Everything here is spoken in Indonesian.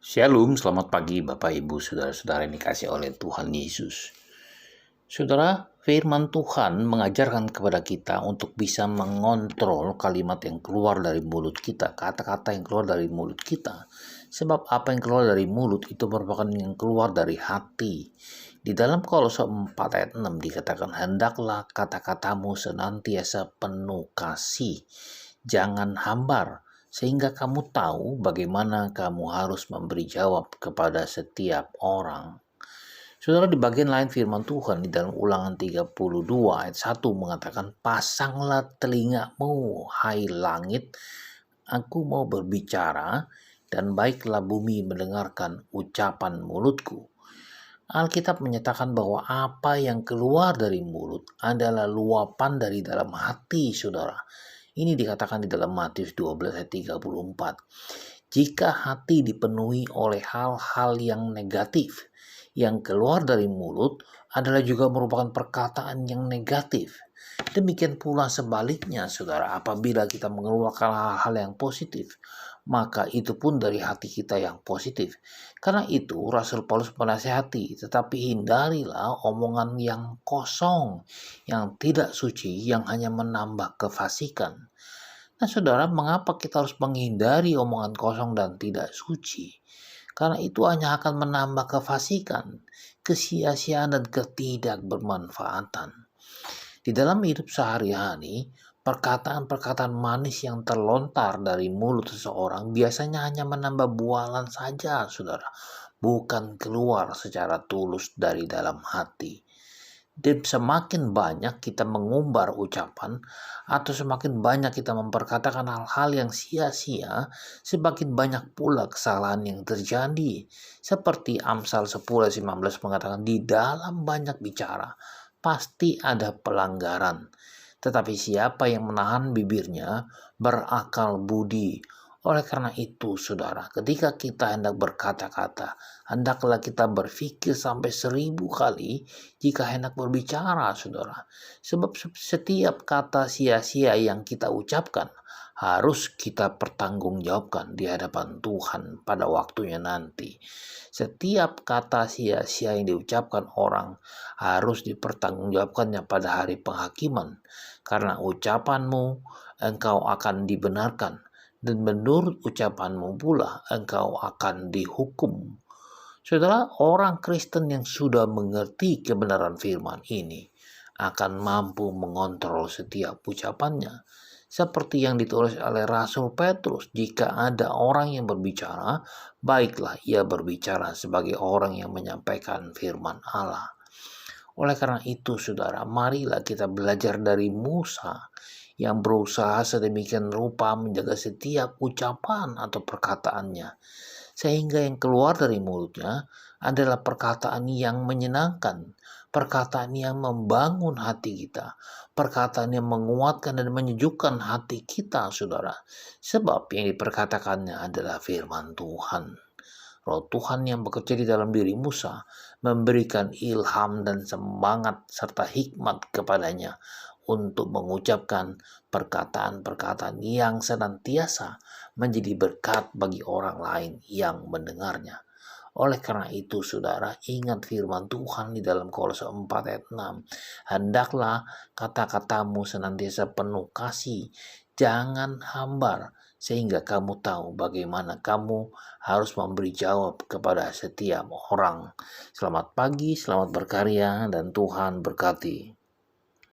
Shalom, selamat pagi Bapak Ibu Saudara-saudara yang dikasihi oleh Tuhan Yesus. Saudara, firman Tuhan mengajarkan kepada kita untuk bisa mengontrol kalimat yang keluar dari mulut kita, kata-kata yang keluar dari mulut kita. Sebab apa yang keluar dari mulut itu merupakan yang keluar dari hati. Di dalam Kolose 4 ayat 6 dikatakan, hendaklah kata-katamu senantiasa penuh kasih, jangan hambar, sehingga kamu tahu bagaimana kamu harus memberi jawab kepada setiap orang. Saudara, di bagian lain firman Tuhan di dalam Ulangan 32 ayat 1 mengatakan, pasanglah telingamu, hai langit, aku mau berbicara, dan baiklah bumi mendengarkan ucapan mulutku. Alkitab menyatakan bahwa apa yang keluar dari mulut adalah luapan dari dalam hati, saudara. Ini dikatakan di dalam Matius 12 ayat 34. Jika hati dipenuhi oleh hal-hal yang negatif, yang keluar dari mulut adalah juga merupakan perkataan yang negatif. Demikian pula sebaliknya, saudara, apabila kita mengeluarkan hal-hal yang positif, maka itu pun dari hati kita yang positif. Karena itu, Rasul Paulus menasihati, tetapi hindarilah omongan yang kosong, yang tidak suci, yang hanya menambah kefasikan. Nah, saudara, mengapa kita harus menghindari omongan kosong dan tidak suci? Karena itu hanya akan menambah kefasikan, kesia-siaan, dan ketidakbermanfaatan. Di dalam hidup sehari-hari, perkataan-perkataan manis yang terlontar dari mulut seseorang biasanya hanya menambah bualan saja, saudara, bukan keluar secara tulus dari dalam hati. Dan semakin banyak kita mengumbar ucapan atau semakin banyak kita memperkatakan hal-hal yang sia-sia, semakin banyak pula kesalahan yang terjadi. Seperti Amsal 10:19 mengatakan, di dalam banyak bicara pasti ada pelanggaran. Tetapi siapa yang menahan bibirnya berakal budi. Oleh karena itu, saudara, ketika kita hendak berkata-kata, hendaklah kita berpikir sampai 1000 kali jika hendak berbicara, saudara. Sebab setiap kata sia-sia yang kita ucapkan harus kita pertanggungjawabkan di hadapan Tuhan pada waktunya nanti. Setiap kata sia-sia yang diucapkan orang harus dipertanggungjawabkannya pada hari penghakiman. Karena ucapanmu engkau akan dibenarkan, dan menurut ucapanmu pula engkau akan dihukum. Saudara, orang Kristen yang sudah mengerti kebenaran firman ini akan mampu mengontrol setiap ucapannya. Seperti yang ditulis oleh Rasul Petrus, jika ada orang yang berbicara, baiklah ia berbicara sebagai orang yang menyampaikan firman Allah. Oleh karena itu, saudara, marilah kita belajar dari Musa yang berusaha sedemikian rupa menjaga setiap ucapan atau perkataannya, sehingga yang keluar dari mulutnya adalah perkataan yang menyenangkan, perkataan yang membangun hati kita, perkataan yang menguatkan dan menyejukkan hati kita, saudara. Sebab yang diperkatakannya adalah firman Tuhan. Roh Tuhan yang bekerja di dalam diri Musa memberikan ilham dan semangat serta hikmat kepadanya untuk mengucapkan perkataan-perkataan yang senantiasa menjadi berkat bagi orang lain yang mendengarnya. Oleh karena itu, saudara, ingat firman Tuhan di dalam Kolose 4 ayat 6. Hendaklah kata-katamu senantiasa penuh kasih, jangan hambar, sehingga kamu tahu bagaimana kamu harus memberi jawab kepada setiap orang. Selamat pagi, selamat berkarya, dan Tuhan berkati.